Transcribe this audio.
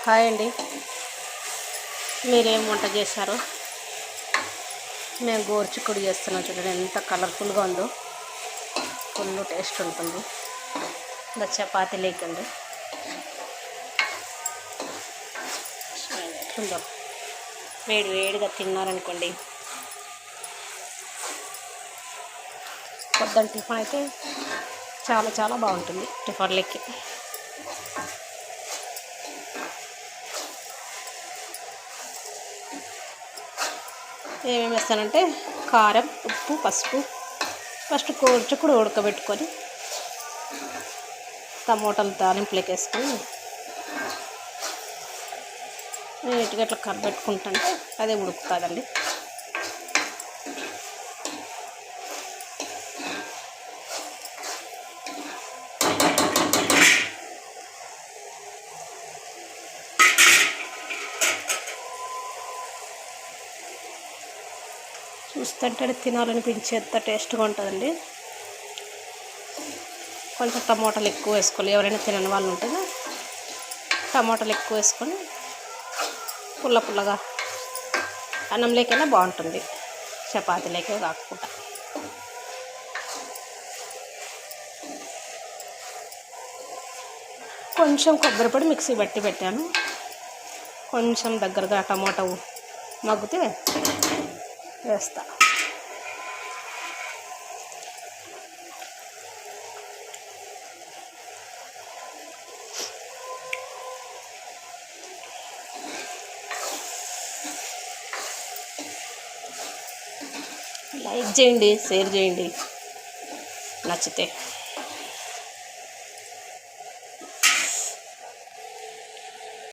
Hi అండి. మీరేం వంట చేశారు? మేము గోరుచిక్కుడు చేస్తున్నాం. చూడండి ఎంత కలర్ఫుల్గా ఉందో, ఫుల్ టేస్ట్ ఉంటుంది. ఇంకా చపాతీ లేకండి ఎట్లుందో, వేడి వేడిగా తిన్నారనుకోండి. పొద్దున్న టిఫిన్ అయితే చాలా చాలా బాగుంటుంది. టిఫిన్లకి ఏమేమి వేస్తానంటే కారం, ఉప్పు, పసుపు. ఫస్ట్ గోరుచిక్కుడు ఉడకబెట్టుకొని టమోటాలు తాలింపులోకి వేసుకొని నీట్గా ఇట్లా కలబెట్టుకుంటుంటే అదే ఉడుకుతుందండి. చూస్తుంటే తినాలనిపించేంత టేస్ట్గా ఉంటుందండి. కొంచెం టమోటాలు ఎక్కువ వేసుకోవాలి. ఎవరైనా తినని వాళ్ళు ఉంటే టమోటాలు ఎక్కువ వేసుకొని పుల్ల పుల్లగా అన్నంలోకైనా బాగుంటుంది, చపాతీలోకే కాకుండా. కొంచెం కొబ్బరి పొడి మిక్సీ బట్టి పెట్టాను. కొంచెం దగ్గరగా టమోటా మగ్గితే వేస్తా. లైక్ చేయండి, షేర్ చేయండి నచ్చితే.